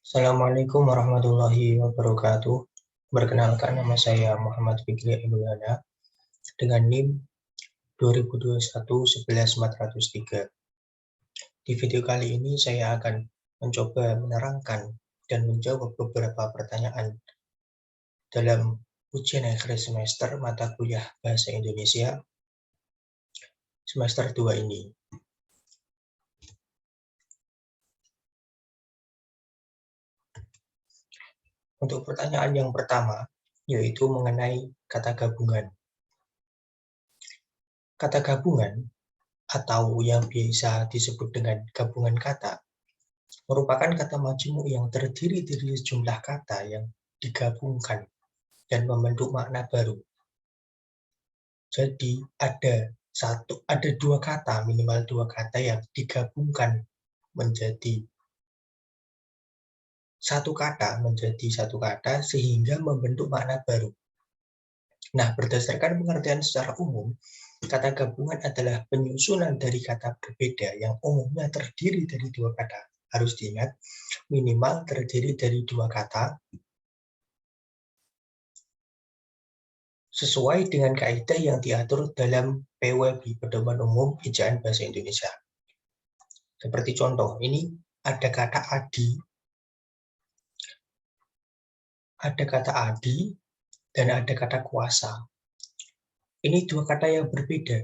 Assalamualaikum warahmatullahi wabarakatuh. Perkenalkan, nama saya Muhammad Fikri Ibulana dengan NIM 2021-11403. Di video kali ini saya akan mencoba menerangkan dan menjawab beberapa pertanyaan dalam ujian akhir semester mata kuliah Bahasa Indonesia semester 2 ini. Untuk pertanyaan yang pertama, yaitu mengenai kata gabungan. Kata gabungan atau yang biasa disebut dengan gabungan kata merupakan kata majmuk yang terdiri dari sejumlah kata yang digabungkan dan membentuk makna baru. Jadi ada dua kata, minimal dua kata yang digabungkan menjadi satu kata sehingga membentuk makna baru. Nah, berdasarkan pengertian secara umum, kata gabungan adalah penyusunan dari kata berbeda yang umumnya terdiri dari dua kata. Harus diingat, minimal terdiri dari dua kata sesuai dengan kaidah yang diatur dalam PWB, Pedoman Umum Ejaan Bahasa Indonesia. Seperti contoh, ini ada kata adi, dan ada kata kuasa. Ini dua kata yang berbeda.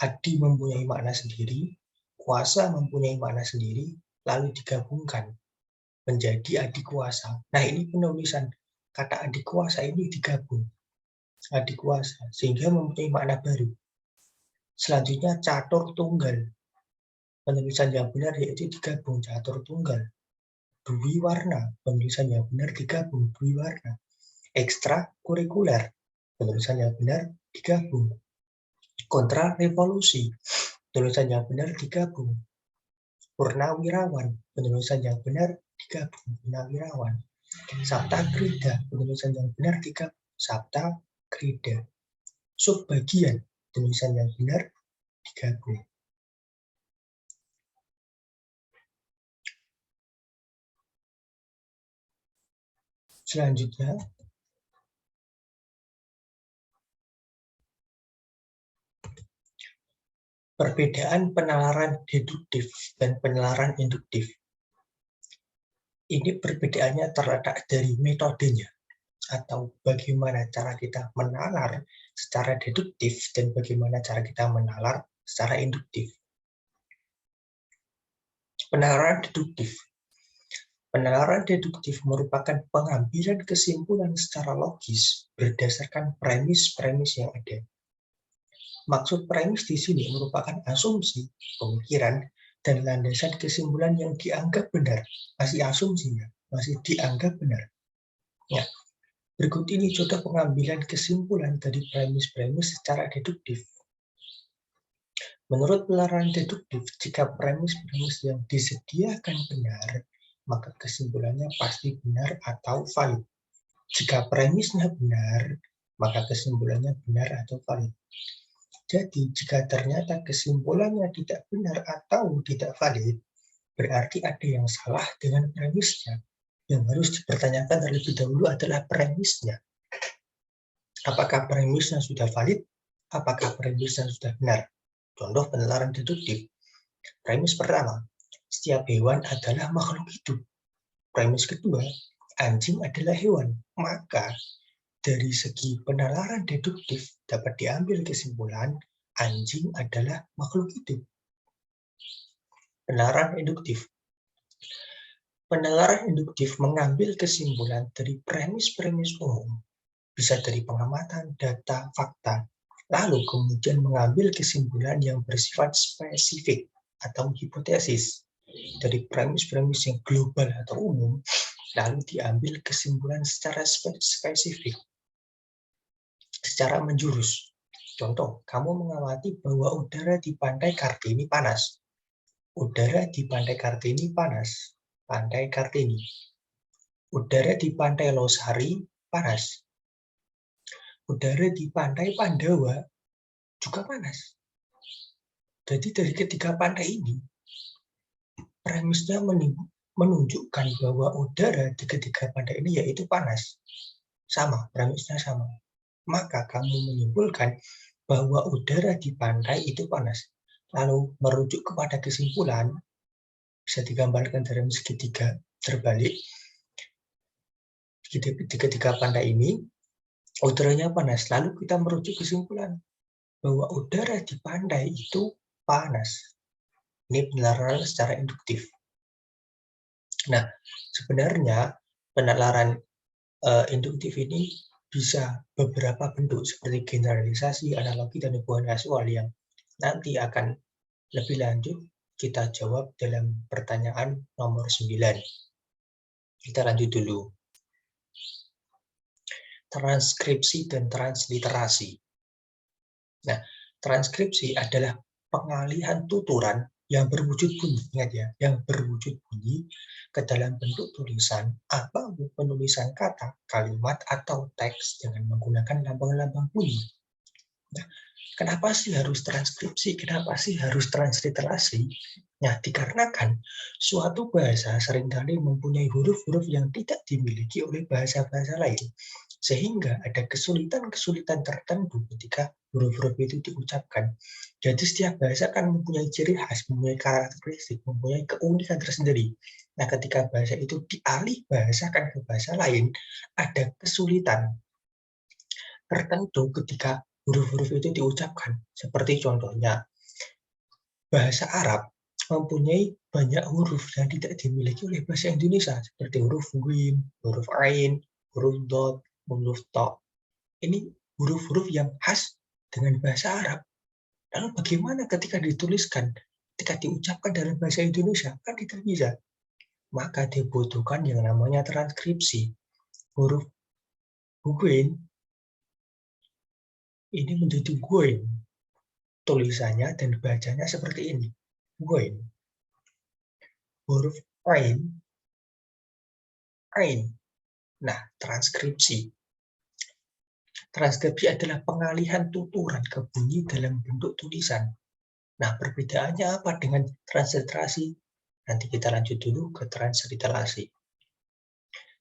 Adi mempunyai makna sendiri, kuasa mempunyai makna sendiri, lalu digabungkan menjadi adik kuasa. Nah, ini penulisan kata adik kuasa ini digabung. Adik kuasa, sehingga mempunyai makna baru. Selanjutnya catur tunggal. Penulisan yang benar yaitu digabung catur tunggal. Dwi warna, penulisan yang benar digabung dwi warna. Ekstra kurikuler, penulisan yang benar digabung. Kontra revolusi, penulisan yang benar digabung. Purnawirawan, penulisan yang benar digabung purnawirawan. Sabta krida, penulisan yang benar digabung sabta krida. Subbagian, penulisan yang benar digabung. Selanjutnya, perbedaan penalaran deduktif dan penalaran induktif. Ini perbedaannya terletak dari metodenya, atau bagaimana cara kita menalar secara deduktif dan bagaimana cara kita menalar secara induktif. Penalaran deduktif. Penalaran deduktif merupakan pengambilan kesimpulan secara logis berdasarkan premis-premis yang ada. Maksud premis di sini merupakan asumsi, pemikiran, dan landasan kesimpulan yang dianggap benar. Masih asumsi ya, masih dianggap benar. Ya, berikut ini contoh pengambilan kesimpulan dari premis-premis secara deduktif. Menurut penalaran deduktif, jika premis-premis yang disediakan benar, maka kesimpulannya pasti benar atau valid. Jika premisnya benar, maka kesimpulannya benar atau valid. Jadi, jika ternyata kesimpulannya tidak benar atau tidak valid, berarti ada yang salah dengan premisnya. Yang harus dipertanyakan terlebih dahulu adalah premisnya. Apakah premisnya sudah valid? Apakah premisnya sudah benar? Contoh penalaran deduktif. Premis pertama, setiap hewan adalah makhluk hidup. Premis kedua, anjing adalah hewan. Maka, dari segi penalaran deduktif dapat diambil kesimpulan anjing adalah makhluk hidup. Penalaran induktif. Penalaran induktif mengambil kesimpulan dari premis-premis umum, bisa dari pengamatan, data, fakta, lalu kemudian mengambil kesimpulan yang bersifat spesifik atau hipotesis dari premis-premis yang global atau umum, lalu diambil kesimpulan secara spesifik, secara menjurus. Contoh, kamu mengamati bahwa udara di pantai Kartini panas. Udara di pantai Kartini panas. Pantai Kartini. Udara di pantai Losari panas. Udara di pantai Pandawa juga panas. Jadi dari ketiga pantai ini, premisnya menunjukkan bahwa udara di ketiga pantai ini yaitu panas. Sama, premisnya sama. Maka kamu menyimpulkan bahwa udara di pantai itu panas. Lalu merujuk kepada kesimpulan, bisa digambarkan dalam segitiga terbalik. Di ketiga pantai ini, udaranya panas. Lalu kita merujuk kesimpulan bahwa udara di pantai itu panas. Ini penalaran secara induktif. Nah, sebenarnya penalaran induktif ini bisa beberapa bentuk seperti generalisasi, analogi, dan hubungan kasual yang nanti akan lebih lanjut kita jawab dalam pertanyaan nomor 9. Kita lanjut dulu. Transkripsi dan transliterasi. Nah, transkripsi adalah pengalihan tuturan yang berwujud bunyi, ingat ya, yang berwujud bunyi ke dalam bentuk tulisan atau penulisan kata, kalimat, atau teks dengan menggunakan lambang-lambang bunyi. Nah, kenapa sih harus transkripsi? Kenapa sih harus transliterasi? Nah, dikarenakan suatu bahasa seringkali mempunyai huruf-huruf yang tidak dimiliki oleh bahasa-bahasa lain. Sehingga ada kesulitan-kesulitan tertentu ketika huruf-huruf itu diucapkan. Jadi setiap bahasa kan mempunyai ciri khas, mempunyai karakteristik, mempunyai keunikan tersendiri. Nah, ketika bahasa itu dialih bahasakan ke bahasa lain, ada kesulitan tertentu ketika huruf-huruf itu diucapkan. Seperti contohnya, bahasa Arab mempunyai banyak huruf yang tidak dimiliki oleh bahasa Indonesia, seperti huruf Ghin, huruf Ain, huruf Dot, huruf To. Ini huruf-huruf yang khas dengan bahasa Arab. Lalu bagaimana ketika dituliskan, ketika diucapkan dalam bahasa Indonesia? Kan tidak bisa. Maka dibutuhkan yang namanya transkripsi. Huruf Ghin ini menjadi Goin. Tulisannya dan bacanya seperti ini. Goin. Huruf Ain. Ain. Nah, transkripsi. Transkripsi adalah pengalihan tuturan ke bunyi dalam bentuk tulisan. Nah, perbedaannya apa dengan transliterasi? Nanti kita lanjut dulu ke transliterasi.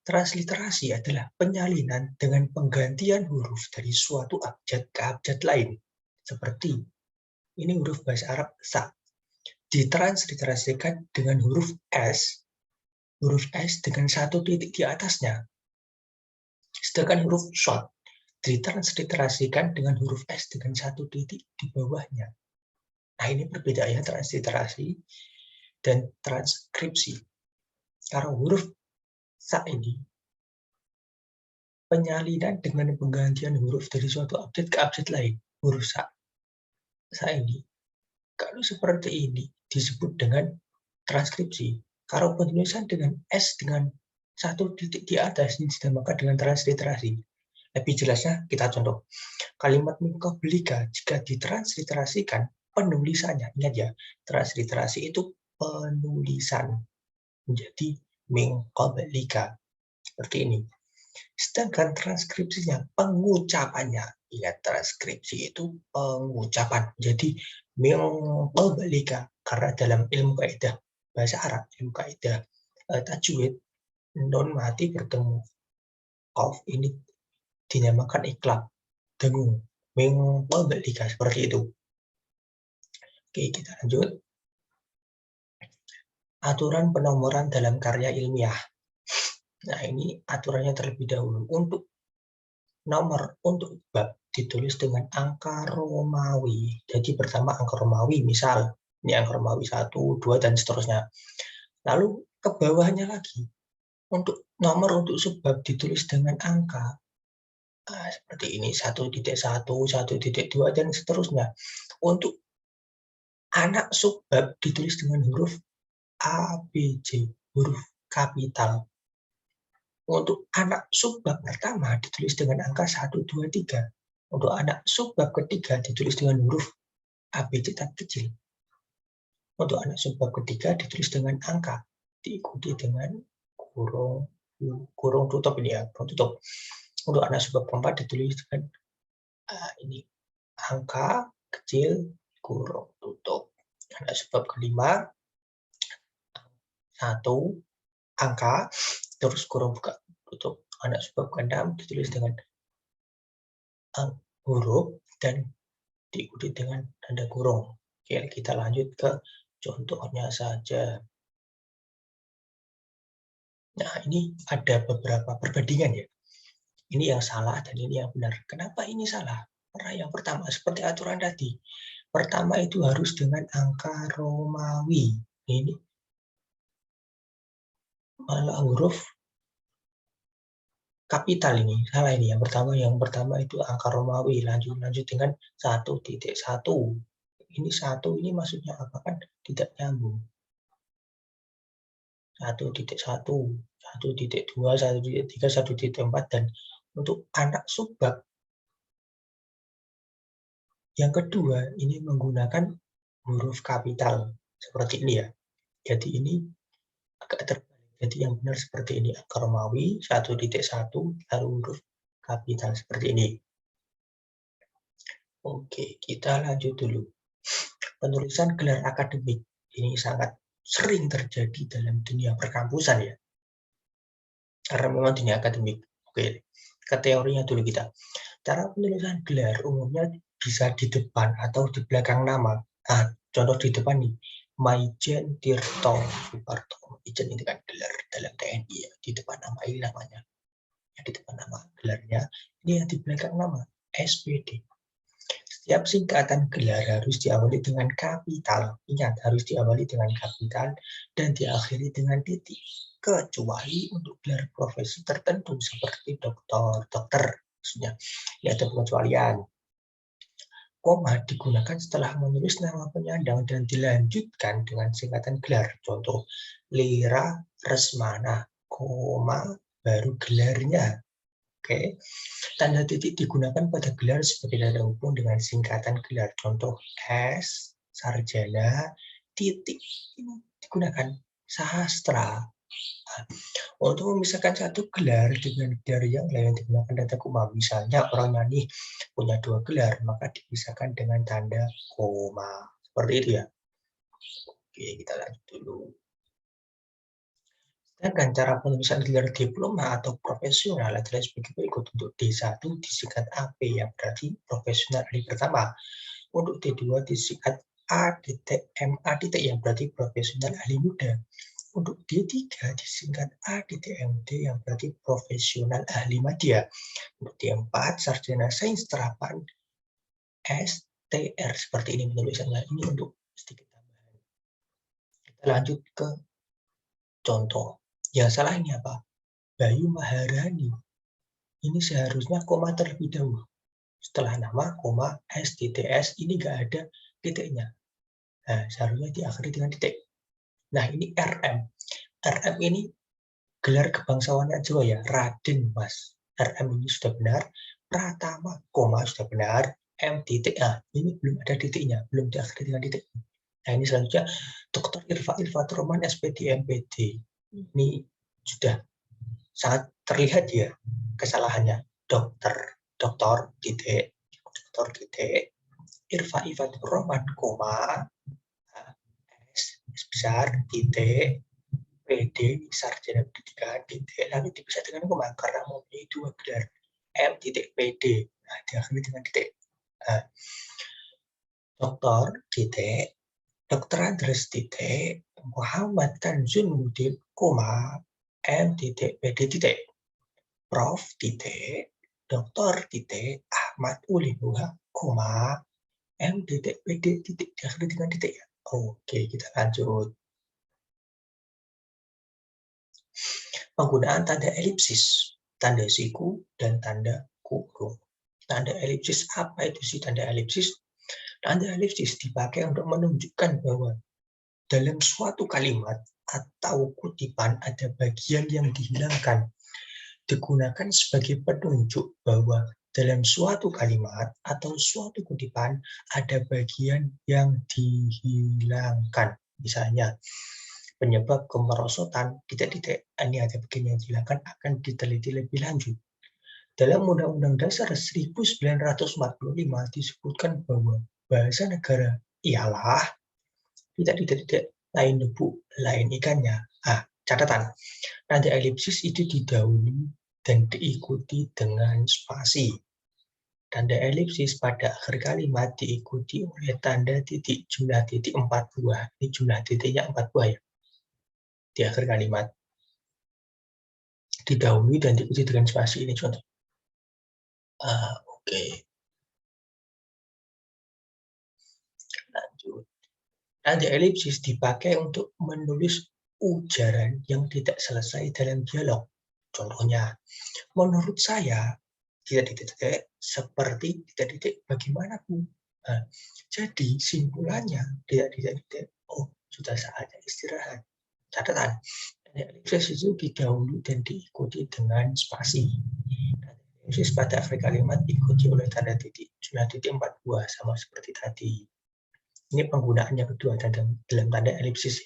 Transliterasi adalah penyalinan dengan penggantian huruf dari suatu abjad ke abjad lain. Seperti, ini huruf bahasa Arab sa. Ditransliterasikan dengan huruf S dengan satu titik di atasnya. Sedangkan huruf short ditransliterasikan dengan huruf S dengan satu titik di bawahnya. Nah, ini perbedaannya transliterasi dan transkripsi. Kalau huruf sa ini, penyalinan dengan penggantian huruf dari suatu abjad ke abjad lain. Huruf sa ini, kalau seperti ini disebut dengan transkripsi. Kalau penulisan dengan S dengan satu titik di atas ini dinamakan dengan transliterasi. Lebih jelasnya kita contoh. Kalimat min qablika jika ditransliterasikan penulisannya, ingat ya, transliterasi itu penulisan menjadi min qablika. Seperti ini. Sedangkan transkripsinya pengucapannya. Ingat, transkripsi itu pengucapan. Jadi min qablika, karena dalam ilmu kaidah bahasa Arab, ilmu kaidah tajwid, nun mati bertemu qaf ini dinamakan iklab, dengung, min qablika, seperti itu. Oke, kita lanjut. Aturan penomoran dalam karya ilmiah. Nah, ini aturannya terlebih dahulu. Untuk nomor, untuk bab ditulis dengan angka Romawi. Jadi pertama angka Romawi, misal ini angka Romawi 1, 2, dan seterusnya. Lalu ke bawahnya lagi. Untuk nomor untuk subbab ditulis dengan angka. Nah, seperti ini 1.1, 1.2, dan seterusnya. Untuk anak subbab ditulis dengan huruf A, B, C, huruf kapital. Untuk anak subbab pertama ditulis dengan angka 1, 2, 3. Untuk anak subbab ketiga ditulis dengan huruf A, B, C tapi kecil. Untuk anak subbab ketiga ditulis dengan angka, diikuti dengan kurung tutup ini ya, kurung tutup. Untuk anak subbab keempat ditulis dengan ini angka kecil kurung tutup. Anak subbab kelima 1, angka, terus kurung buka tutup anak sebab ke-6 ditulis dengan huruf dan diikuti dengan tanda kurung. Oke, kita lanjut ke contohnya saja. Nah, ini ada beberapa perbandingan ya. Ini yang salah dan ini yang benar. Kenapa ini salah? Karena yang pertama, seperti aturan tadi. Pertama itu harus dengan angka Romawi. Ini malah huruf kapital ini. Salah ini. Yang pertama itu angka Romawi. Lanjut dengan 1.1. Ini 1 ini maksudnya apa kan? Tidak nyambung. 1.1, 1.2, 1.3, 1.4, dan untuk anak subbab yang kedua ini menggunakan huruf kapital seperti ini ya. Jadi ini agak terbalik. Jadi yang benar seperti ini, angka Romawi 1.1 lalu huruf kapital seperti ini. Oke, kita lanjut dulu. Penulisan gelar akademik ini sangat sering terjadi dalam dunia perkampusan ya. Karena memang dunia akademik. Oke, ke teorinya dulu kita. Cara penulisan gelar umumnya bisa di depan atau di belakang nama. Nah, contoh di depan nih, Maijen Tirto Suparto. Maijen itu kan gelar dalam TNI ya, di depan nama ini namanya. Yang di depan nama gelarnya, ini yang di belakang nama SPD. Setiap singkatan gelar harus diawali dengan kapital. Ingat, harus diawali dengan kapital dan diakhiri dengan titik. Kecuali untuk gelar profesi tertentu seperti dokter, maksudnya. Ini ada pengecualian. Koma digunakan setelah menulis nama penyandang dan dilanjutkan dengan singkatan gelar. Contoh, Lira Resmana, koma, baru gelarnya. Oke. Tanda titik digunakan pada gelar sebagai tanda hubung dengan singkatan gelar. Contoh, S, Sarjana, titik. Ini digunakan sastra. Untuk memisahkan satu gelar dengan gelar yang lain digunakan tanda koma. Misalnya orang nyanyi punya 2 gelar, maka dipisahkan dengan tanda koma. Seperti itu ya. Oke, kita lanjut dulu. Sedangkan cara penulisan gelar diploma atau profesional adalah sebagai berikut. Untuk D1 disingkat AP yang berarti profesional ahli pertama. Untuk D2 disingkat A.MA yang berarti profesional ahli muda. Untuk D3 disingkat A.MD yang berarti profesional ahli media. Untuk D4 sarjana sains terapan STR seperti ini penulisannya. Ini untuk sedikit tambahan. Kita lanjut ke contoh. Yang salah ini apa? Bayu Maharani. Ini seharusnya koma terlebih dahulu. Setelah nama, koma, STTS, ini nggak ada titiknya. Nah, seharusnya diakhiri dengan titik. Nah, ini RM. RM ini gelar kebangsawannya Jawa ya, Raden Mas. RM ini sudah benar. Pratama, koma sudah benar. M titik, ini belum ada titiknya, belum diakhiri dengan titik. Nah, ini selanjutnya Dr. Irfatur Rahman SPD MPD. Ini sudah sangat terlihat ya kesalahannya. Dokter titik, dokter titik, Irfatur Rahman, koma, S besar, titik, PD, sarjana pendidikan, titik, lalu dipisah dengan koma karena mempunyai 2 gelar, M titik PD. Nah, diakhiri dengan titik. Nah, dokter titik, Dr. Andres titik, Muhammad Tanzun Mudin, koma, M titik PD titik, Prof titik, Dr. titik, Ahmad Ulinuha, koma, M titik PD titik, diakhiri dengan titik ya. Oke, kita lanjut. Penggunaan tanda elipsis, tanda siku, dan tanda kurung. Tanda elipsis, apa itu sih tanda elipsis? Tanda elipsis dipakai untuk menunjukkan bahwa dalam suatu kalimat atau kutipan ada bagian yang dihilangkan. Digunakan sebagai penunjuk bahwa dalam suatu kalimat atau suatu kutipan ada bagian yang dihilangkan. Misalnya, penyebab kemerosotan titik-titik ini ada bagian yang dihilangkan akan diteliti lebih lanjut. Dalam Undang-Undang Dasar 1945 disebutkan bahwa bahasa negara ialah titik-titik lain debu, lain ikannya. Catatan, tanda elipsis itu didahului dan diikuti dengan spasi. Tanda elipsis pada akhir kalimat diikuti oleh tanda titik jumlah titik 4 buah. Ini jumlah titiknya 4 buah ya. Di akhir kalimat. Didahului dan diikuti dengan spasi. Ini contoh. Oke. Lanjut. Tanda elipsis dipakai untuk menulis ujaran yang tidak selesai dalam dialog. Contohnya, menurut saya, titik-titik seperti titik-titik bagaimana Bu? Nah, jadi simpulannya titik-titik, oh sudah saatnya istirahat. Catatan, elipsis itu didahului dan diikuti dengan spasi. Elipsis pada akhir kalimat diikuti oleh tanda titik, jumlah titik 4 buah sama seperti tadi. Ini penggunaannya kedua dalam tanda elipsis.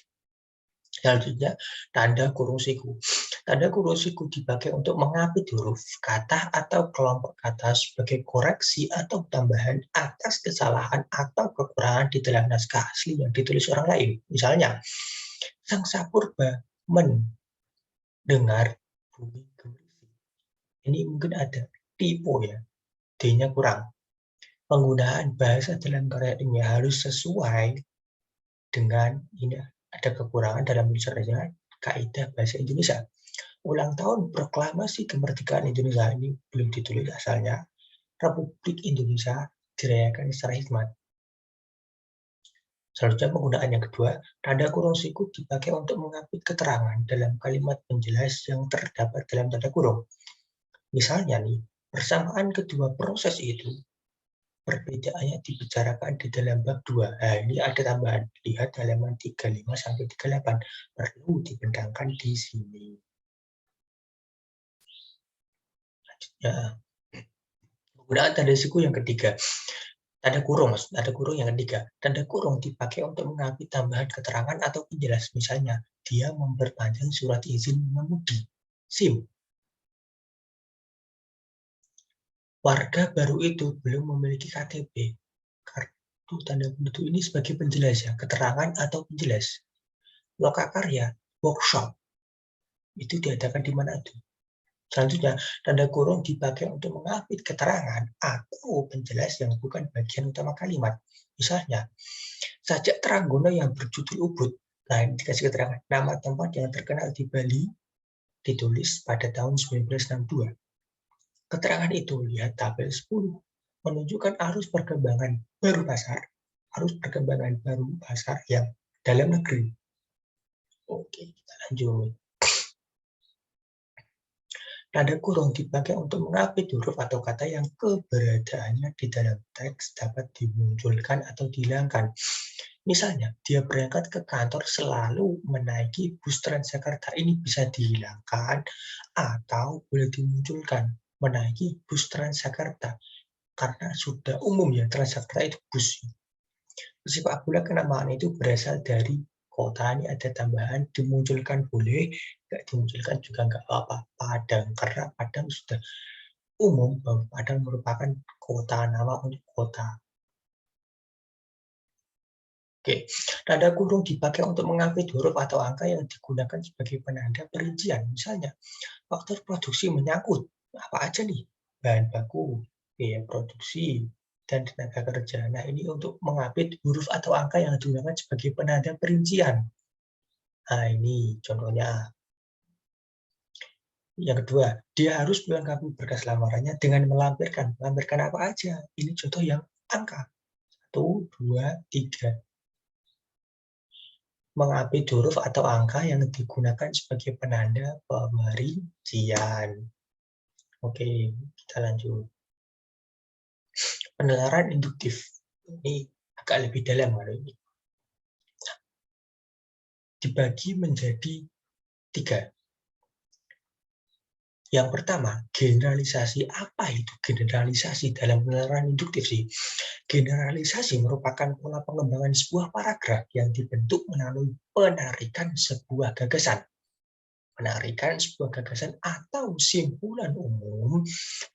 Selanjutnya, tanda kurung siku. Tanda kurung siku dipakai untuk mengapit huruf, kata, atau kelompok kata sebagai koreksi atau tambahan atas kesalahan atau kekurangan di dalam naskah asli yang ditulis orang lain. Misalnya, Sang Sapurba mendengar bunyi gemericik. Ini mungkin ada typo ya, D-nya kurang. Penggunaan bahasa dalam karya ini harus sesuai dengan ini ada kekurangan dalam tulisan kaidah bahasa Indonesia. Ulang tahun proklamasi kemerdekaan Indonesia ini belum ditulis asalnya. Republik Indonesia dirayakan secara hikmat. Selanjutnya penggunaan yang kedua, tanda kurung siku dipakai untuk mengapit keterangan dalam kalimat penjelas yang terdapat dalam tanda kurung. Misalnya nih, persamaan kedua proses itu perbedaannya dibicarakan di dalam bab 2. Nah, ini ada tambahan. Lihat halaman 35-38. Perlu dibentangkan di sini. Selanjutnya, penggunaan tanda siku yang ketiga. Tanda kurung yang ketiga. Tanda kurung dipakai untuk mengapit tambahan keterangan atau penjelas. Misalnya, dia memperpanjang surat izin mengemudi. SIM. Warga baru itu belum memiliki KTP. Kartu tanda penduduk ini sebagai penjelas ya, keterangan atau penjelas. Lokakarya, workshop, itu diadakan di mana itu. Selanjutnya, tanda kurung dipakai untuk mengapit keterangan atau penjelas yang bukan bagian utama kalimat. Misalnya, sajak Tranggono yang berjudul Ubud, nah ini dikasih keterangan, nama tempat yang terkenal di Bali, ditulis pada tahun 1962. Keterangan itu, lihat tabel 10, menunjukkan arus perkembangan baru pasar yang dalam negeri. Oke, kita lanjut. Tanda kurung dipakai untuk mengapit huruf atau kata yang keberadaannya di dalam teks dapat dimunculkan atau dihilangkan. Misalnya, dia berangkat ke kantor selalu menaiki bus Transjakarta. Ini bisa dihilangkan atau boleh dimunculkan. Menaiki bus Transjakarta. Karena sudah umum ya, Transjakarta itu bus. Sepak bola kenamaan itu berasal dari kota, ini ada tambahan, dimunculkan boleh, nggak dimunculkan juga nggak apa-apa. Padang, karena Padang sudah umum bahwa Padang merupakan kota, nama untuk kota. Oke, tanda kurung dipakai untuk mengapit huruf atau angka yang digunakan sebagai penanda perincian. Misalnya, faktor produksi menyangkut apa aja nih? Bahan baku, biaya produksi, dan tenaga kerja. Nah, ini untuk mengapit huruf atau angka yang digunakan sebagai penanda perincian. Nah, ini contohnya. Yang kedua, dia harus melengkapi berkas lamarannya dengan melampirkan. Melampirkan apa aja? Ini contoh yang angka. 1, 2, 3. Mengapit huruf atau angka yang digunakan sebagai penanda perincian. Oke, kita lanjut. Penalaran induktif. Ini agak lebih dalam kalau ini. Dibagi menjadi 3. Yang pertama, generalisasi. Apa itu generalisasi dalam penalaran induktif sih? Generalisasi merupakan pola pengembangan sebuah paragraf yang dibentuk melalui penarikan sebuah gagasan. Penarikan sebuah gagasan atau simpulan umum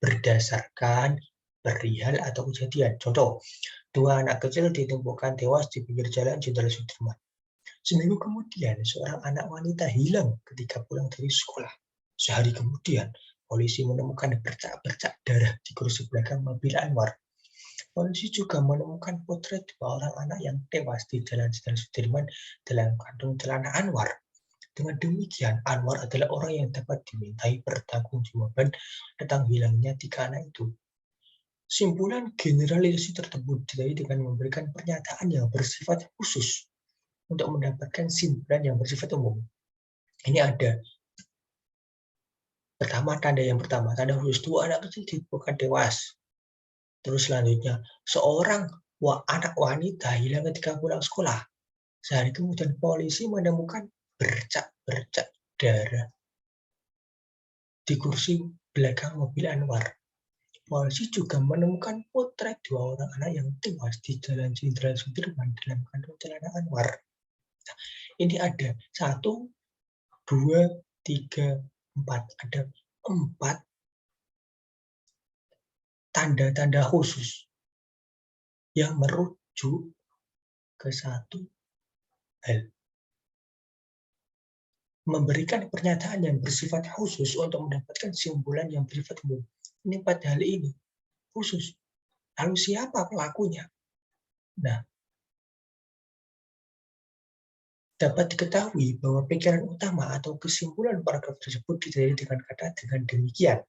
berdasarkan perihal atau kejadian. Contoh, 2 anak kecil ditemukan tewas di pinggir jalan Jenderal Sudirman. Seminggu kemudian, seorang anak wanita hilang ketika pulang dari sekolah. Sehari kemudian, polisi menemukan bercak-bercak darah di kursi belakang mobil Anwar. Polisi juga menemukan potret dua orang anak yang tewas di Jalan Jenderal Sudirman dalam kantung celana Anwar. Dengan demikian, Anwar adalah orang yang dapat dimintai pertanggungjawaban tentang hilangnya tiga anak itu. Simpulan generalisasi tersebut diraih dengan memberikan pernyataan yang bersifat khusus untuk mendapatkan simpulan yang bersifat umum. Ini ada tanda khusus dua anak kecil ditemukan tewas. Terus selanjutnya, seorang anak wanita hilang ketika pulang sekolah. Sehari kemudian polisi menemukan bercak-bercak darah di kursi belakang mobil Anwar. Polisi juga menemukan potret dua orang anak yang tewas di Jalan Jenderal Sudirman dalam kantung celana Anwar. Nah, ini ada 1, 2, 3, 4. Ada 4 tanda-tanda khusus yang merujuk ke satu hal. Memberikan pernyataan yang bersifat khusus untuk mendapatkan simpulan yang bersifat umum. Ini 4 hal ini khusus. Lalu siapa pelakunya? Nah, dapat diketahui bahwa pikiran utama atau kesimpulan paragraf tersebut didalili dengan kata dengan demikian.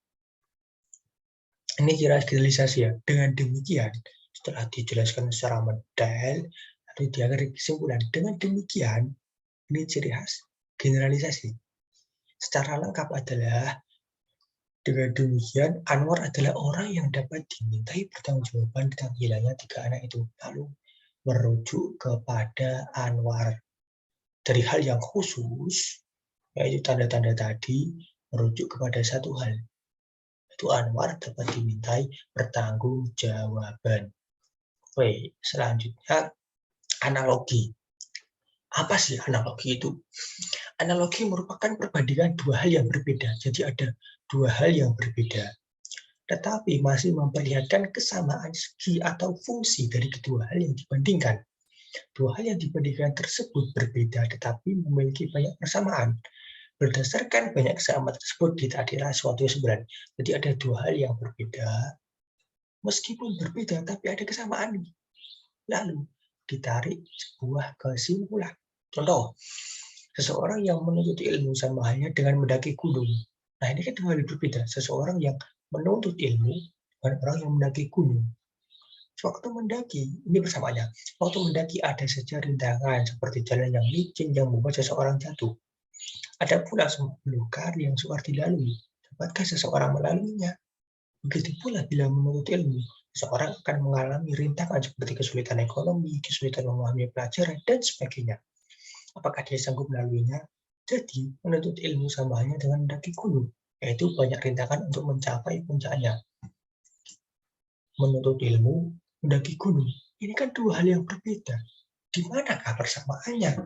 Ini kira generalisasi ya. Dengan demikian, setelah dijelaskan secara mendetail, lalu diakhiri kesimpulan. Dengan demikian, ini ciri khas generalisasi. Secara lengkap adalah dengan demikian, Anwar adalah orang yang dapat dimintai pertanggungjawaban tentang hilangnya tiga anak itu. Lalu merujuk kepada Anwar. Dari hal yang khusus, yaitu tanda-tanda tadi, merujuk kepada satu hal. Yaitu Anwar dapat dimintai pertanggungjawaban. Oke, selanjutnya analogi. Apa sih analogi itu? Analogi merupakan perbandingan dua hal yang berbeda. Jadi ada dua hal yang berbeda, tetapi masih memperlihatkan kesamaan segi atau fungsi dari kedua hal yang dibandingkan. Dua hal yang dibandingkan tersebut berbeda, tetapi memiliki banyak persamaan. Berdasarkan banyak kesamaan tersebut, tidak adalah suatu yang sebenarnya. Jadi ada dua hal yang berbeda, meskipun berbeda, tapi ada kesamaan. Lalu ditarik sebuah kesimpulan. Contoh, seseorang yang menuntut ilmu sama halnya dengan mendaki gunung. Nah, ini kan dua hal berbeda. Seseorang yang menuntut ilmu dan orang yang mendaki gunung. Waktu mendaki, ini bersamaannya. Waktu mendaki ada saja rintangan seperti jalan yang licin yang membuat seseorang jatuh. Ada pula sebuah belukar yang sukar dilalui. Dapatkah seseorang melaluinya? Begitu pula bila menuntut ilmu, seseorang akan mengalami rintangan seperti kesulitan ekonomi, kesulitan memahami pelajaran, dan sebagainya. Apakah dia sanggup melaluinya? Jadi, menuntut ilmu sama halnya dengan mendaki gunung, yaitu banyak rintangan untuk mencapai puncaknya. Menuntut ilmu, mendaki gunung, ini kan dua hal yang berbeda. Di manakah persamaannya?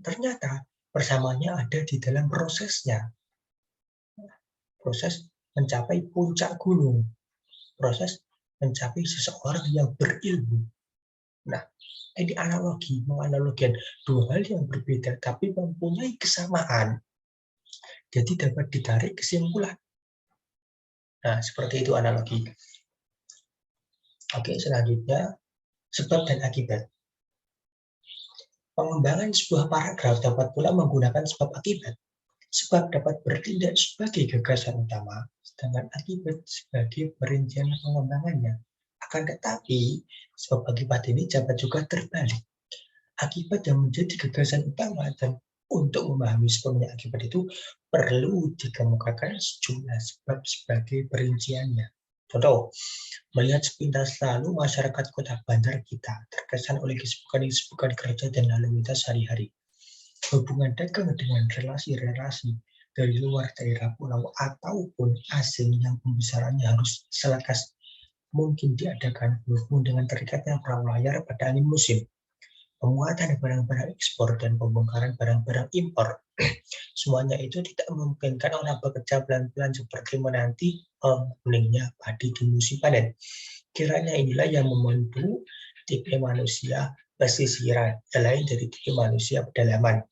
Ternyata persamaannya ada di dalam prosesnya. Proses mencapai puncak gunung. Proses mencapai seseorang yang berilmu. Nah, ini analogi, menganalogikan dua hal yang berbeda tapi mempunyai kesamaan. Jadi dapat ditarik kesimpulan. Nah, seperti itu analogi. Oke, selanjutnya sebab dan akibat. Pengembangan sebuah paragraf dapat pula menggunakan sebab akibat. Sebab dapat bertindak sebagai gagasan utama, sedangkan akibat sebagai perincian pengembangannya. Akan tetapi, sebab akibat ini dapat juga terbalik. Akibat yang menjadi gagasan utama dan untuk memahami sebabnya akibat itu perlu dikemukakan sejumlah sebab sebagai perinciannya. Contoh, melihat sepintas lalu masyarakat kota Bandar kita terkesan oleh kesibukan kerja dan lalu lintas sehari-hari. Hubungan dagang dengan relasi-relasi dari luar daerah pulau ataupun asing yang pembesarannya harus selekas mungkin diadakan berhubung dengan terikatnya perahu layar pada angin musim. Penguatan barang-barang ekspor dan pembongkaran barang-barang impor. Semuanya itu tidak memungkinkan orang bekerja pelan-pelan seperti menanti gulingnya padi di musim panen. Kiranya inilah yang membantu tipe manusia pesisiran lain dari diri manusia pedalaman.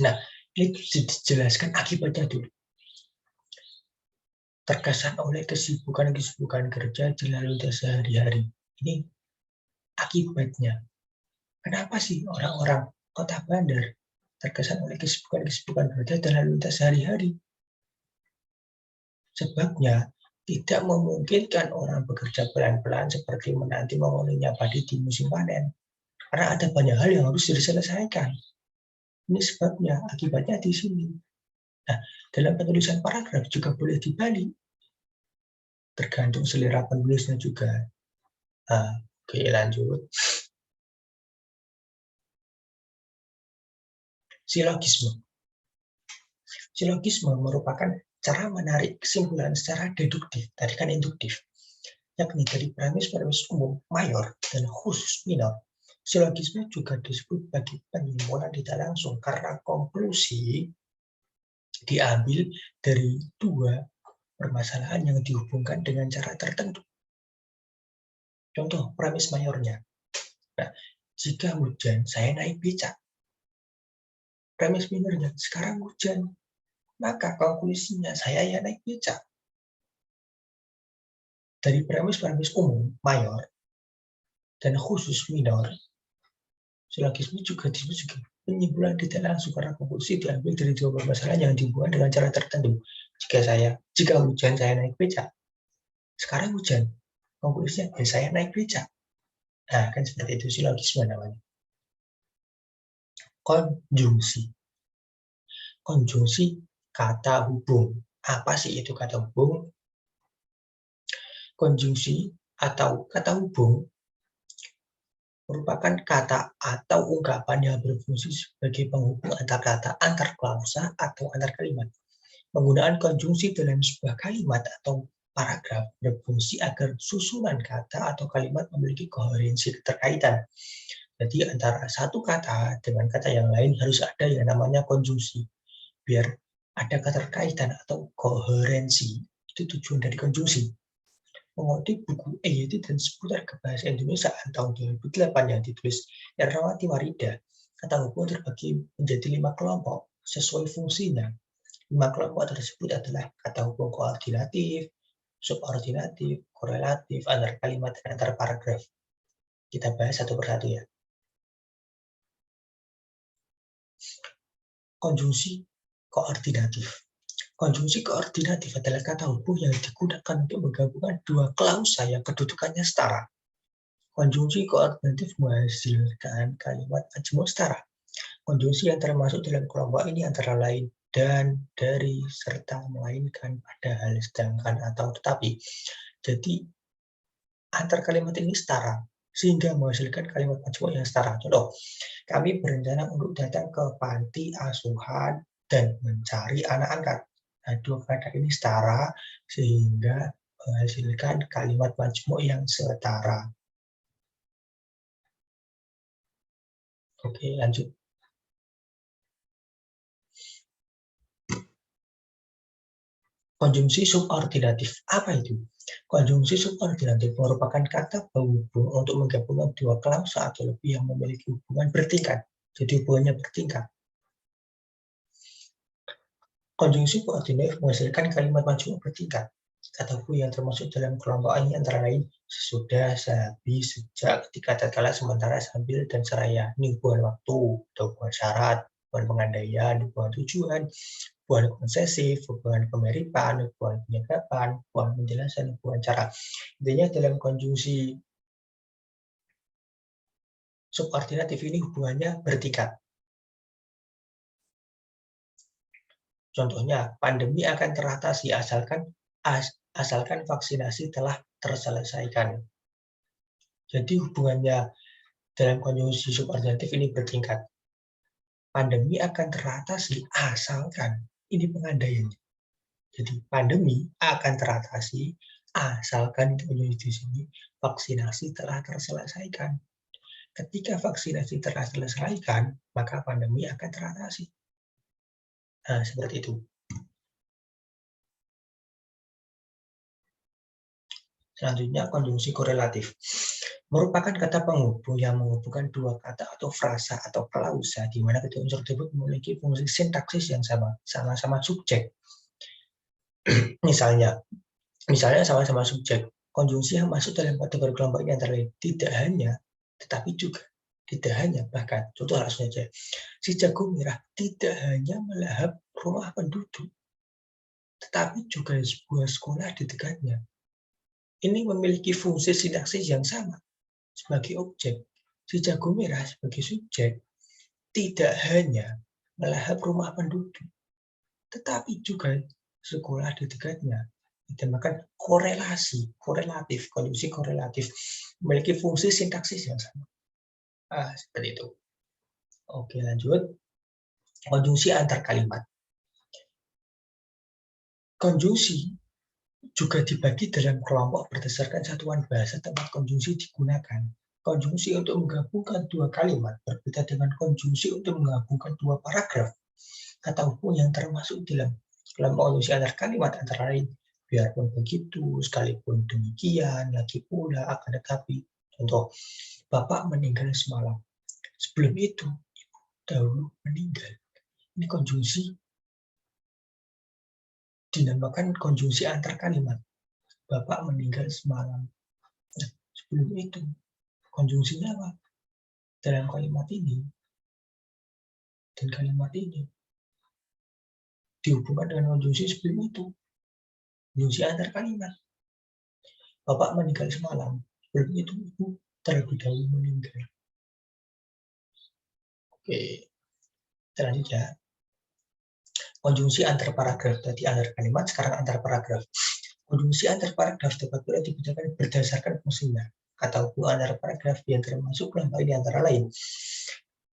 Nah, ini dijelaskan akibatnya dulu. Terkesan oleh kesibukan-kesibukan kerja di lalu lintas sehari-hari. Ini akibatnya. Kenapa sih orang-orang Kota Bandar terkesan oleh kesibukan-kesibukan kerja dan lalu lintas sehari-hari? Sebabnya tidak memungkinkan orang bekerja pelan-pelan seperti menanti mengolehnya padi di musim panen. Karena ada banyak hal yang harus diselesaikan. Ini sebabnya, akibatnya di sini. Nah, dalam penulisan paragraf juga boleh dibalik. Tergantung selera penulisnya juga. Oke, lanjut. Silogisme. Silogisme merupakan cara menarik kesimpulan secara deduktif, tadi kan induktif, yakni dari premis-premis umum mayor dan khusus minor. Silogisme juga disebut bagi penyimpulan tidak langsung karena konklusi diambil dari dua permasalahan yang dihubungkan dengan cara tertentu. Contoh premis mayornya. Nah, jika hujan, saya naik becak. Premis minornya, sekarang hujan. Maka konklusinya, saya ya naik becak. Dari premis-premis umum, mayor, dan khusus minor, silogisme juga disebut sebagai penyimpulan tidak langsung karena konklusi diambil dari dua permasalahan yang dihubungkan dengan cara tertentu. Jika hujan, saya naik becak. Sekarang hujan. Konklusinya, ya saya naik becak. Nah, kan seperti itu silogisme namanya. Konjungsi. Konjungsi kata hubung. Apa sih itu kata hubung? Konjungsi atau kata hubung merupakan kata atau ungkapan yang berfungsi sebagai penghubung antar kata, antar klausa, atau antar kalimat. Penggunaan konjungsi dalam sebuah kalimat atau paragraf berfungsi agar susunan kata atau kalimat memiliki koherensi keterkaitan. Jadi antara satu kata dengan kata yang lain harus ada yang namanya konjungsi. Biar ada keterkaitan atau koherensi. Itu tujuan dari konjungsi. Mengutip buku EYT dan seputar kebahasa Indonesia tahun 2008 yang ditulis Errawati Warida, kata hubung terbagi menjadi 5 kelompok sesuai fungsinya. 5 kelompok tersebut adalah kata hubung koordinatif, subordinatif, korelatif, antar kalimat, dan antar paragraf. Kita bahas satu persatu ya. Konjungsi koordinatif. Konjungsi koordinatif adalah kata hubung yang digunakan untuk menggabungkan dua klausa yang kedudukannya setara. Konjungsi koordinatif menghasilkan kalimat majmuk setara. Konjungsi yang termasuk dalam kelompok ini antara lain dan, dari, serta, melainkan, padahal, sedangkan, atau tetapi. Jadi antar kalimat ini setara sehingga menghasilkan kalimat majmuk yang setara. Contoh, kami berencana untuk datang ke panti asuhan dan mencari anak angkat. Nah, dua kata ini setara sehingga menghasilkan kalimat majmuk yang setara. Oke, lanjut. Konjungsi subordinatif. Apa itu? Konjungsi subordinatif merupakan kata penghubung untuk menggabungkan dua klausa atau lebih yang memiliki hubungan bertingkat. Jadi hubungannya bertingkat. Konjungsi koordinatif menghasilkan kalimat majmuk bertingkat. Kata hubung yang termasuk dalam kelompok ini antara lain sesudah, sehabis, sejak, ketika, tatkala, sementara, sambil, dan seraya. Ini hubungan waktu, hubungan syarat, hubungan pengandaian, hubungan tujuan, hubungan konsesif, hubungan kemiripan, hubungan penyebabkan, hubungan penjelasan, hubungan cara. Intinya dalam konjungsi subordinatif ini hubungannya bertingkat. Contohnya, pandemi akan teratasi asalkan vaksinasi telah terselesaikan. Jadi hubungannya dalam konjungsi subordinatif ini bertingkat. Pandemi akan teratasi asalkan, ini pengandaiannya. Jadi pandemi akan teratasi asalkan di sini vaksinasi telah terselesaikan. Ketika vaksinasi telah terselesaikan, maka pandemi akan teratasi. Nah, seperti itu. Selanjutnya, konjungsi korelatif. Merupakan kata penghubung yang menghubungkan dua kata atau frasa atau klausa di mana kedua unsur tersebut memiliki fungsi sintaksis yang sama, sama-sama subjek. Misalnya sama-sama subjek. Konjungsi yang masuk dalam kategori kelompok ini antara lain tidak hanya, tetapi juga. Tidak hanya, bahkan. Contoh langsung saja. Si jago merah tidak hanya melahap rumah penduduk, tetapi juga sebuah sekolah di dekatnya. Ini memiliki fungsi sintaksis yang sama sebagai objek. Si jago merah sebagai subjek tidak hanya melahap rumah penduduk, tetapi juga sekolah di dekatnya. Dinamakan korelasi, korelatif, konjungsi korelatif, memiliki fungsi sintaksis yang sama. Seperti itu. Oke, lanjut. Konjungsi antar kalimat. Konjungsi juga dibagi dalam kelompok berdasarkan satuan bahasa tempat konjungsi digunakan. Konjungsi untuk menggabungkan dua kalimat berbeda dengan konjungsi untuk menggabungkan dua paragraf. Kata hubung yang termasuk dalam kelompok konjungsi antar kalimat antara lain biarpun begitu, sekalipun demikian, lagi pula, akan tetapi. Contoh, Bapak meninggal semalam. Sebelum itu, Ibu dahulu meninggal. Ini konjungsi dinamakan konjungsi antar kalimat. Bapak meninggal semalam. Nah, sebelum itu, konjungsinya apa? Dalam kalimat ini dan kalimat ini dihubungkan dengan konjungsi sebelum itu. Konjungsi antar kalimat. Bapak meninggal semalam. Sebelum itu, Ibu terlebih dahulu meninggal. Oke, selanjutnya. Konjungsi antar paragraf. Tadi antar kalimat, sekarang antar paragraf. Konjungsi antar paragraf dapat pula dibedakan berdasarkan fungsinya. Kata hubung antar paragraf yang termasuk kelompok ini antara lain.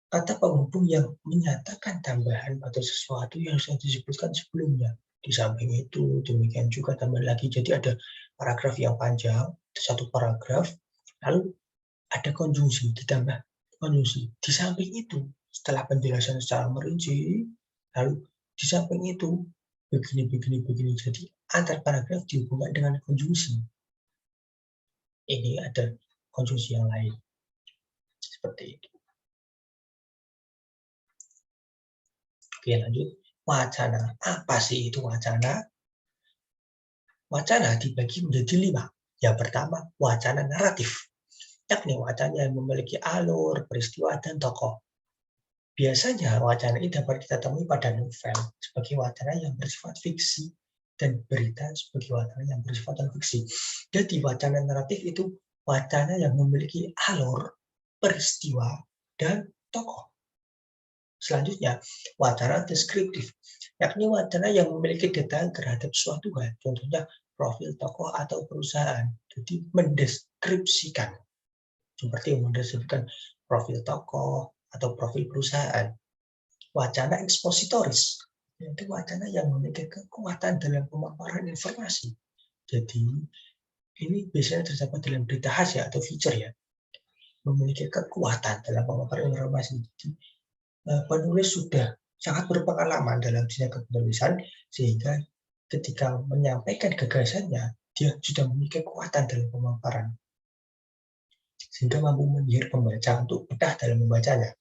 Kata penghubung yang menyatakan tambahan pada sesuatu yang sudah disebutkan sebelumnya. Di samping itu, demikian juga tambah lagi. Jadi ada paragraf yang panjang, satu paragraf, lalu ada konjungsi, ditambah konjungsi. Di samping itu, setelah penjelasan secara merinci, lalu di samping itu, begini. Jadi antar paragraf dihubungkan dengan konjungsi. Ini ada konjungsi yang lain. Seperti itu. Oke, lanjut. Wacana. Apa sih itu wacana? Wacana dibagi menjadi 5. Yang pertama, wacana naratif. Yakni wacana yang memiliki alur, peristiwa, dan tokoh. Biasanya wacana ini dapat kita temui pada novel sebagai wacana yang bersifat fiksi dan berita sebagai wacana yang bersifat non-fiksi. Jadi wacana naratif itu wacana yang memiliki alur, peristiwa, dan tokoh. Selanjutnya, wacana deskriptif, yakni wacana yang memiliki detail terhadap suatu hal, contohnya profil tokoh atau perusahaan. Jadi mendeskripsikan, seperti mendeskripsikan profil tokoh atau profil perusahaan. Wacana ekspositoris, yaitu wacana yang memiliki kekuatan dalam pemaparan informasi. Jadi ini biasanya terdapat dalam berita khas ya atau feature ya, memiliki kekuatan dalam pemaparan informasi. Jadi, penulis sudah sangat berpengalaman dalam dunia penulisan sehingga ketika menyampaikan gagasannya dia sudah memiliki kekuatan dalam pemaparan sehingga mampu menyihir pembaca untuk betah dalam membacanya.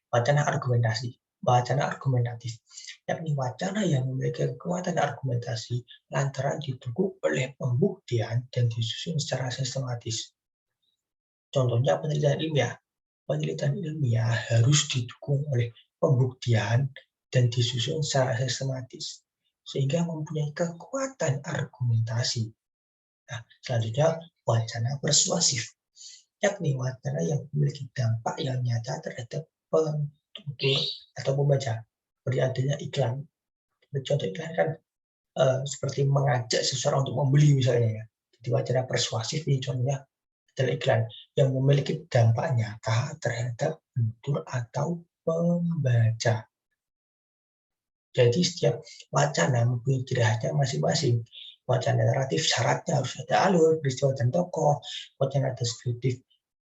Wacana argumentasi, wacana argumentatif, yakni wacana yang memiliki kekuatan argumentasi lantaran didukung oleh pembuktian dan disusun secara sistematis. Contohnya penelitian ilmiah. Penelitian ilmiah harus didukung oleh pembuktian dan disusun secara sistematis, sehingga mempunyai kekuatan argumentasi. Nah, selanjutnya, wacana persuasif, yakni wacana yang memiliki dampak yang nyata terhadap penonton atau pembaca. Seperti adanya iklan. Contoh iklan kan seperti mengajak seseorang untuk membeli misalnya ya. Jadi wacana persuasif ini contohnya adalah iklan yang memiliki dampak nyata terhadap penutur atau pembaca. Jadi setiap wacana mempunyai ciri khasnya masing-masing. Wacana naratif syaratnya harus ada alur, peristiwa dan tokoh. Wacana deskriptif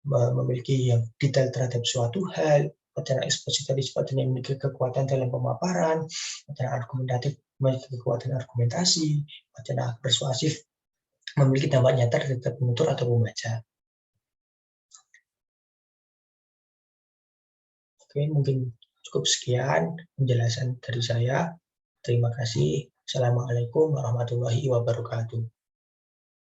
memiliki yang detail terhadap suatu hal. Wacana ekspositoris wacana yang memiliki kekuatan dalam pemaparan. Wacana argumentatif memiliki kekuatan argumentasi. Wacana persuasif memiliki dampak nyata terhadap penutur atau pembaca. Oke, mungkin cukup sekian penjelasan dari saya. Terima kasih. Assalamualaikum warahmatullahi wabarakatuh.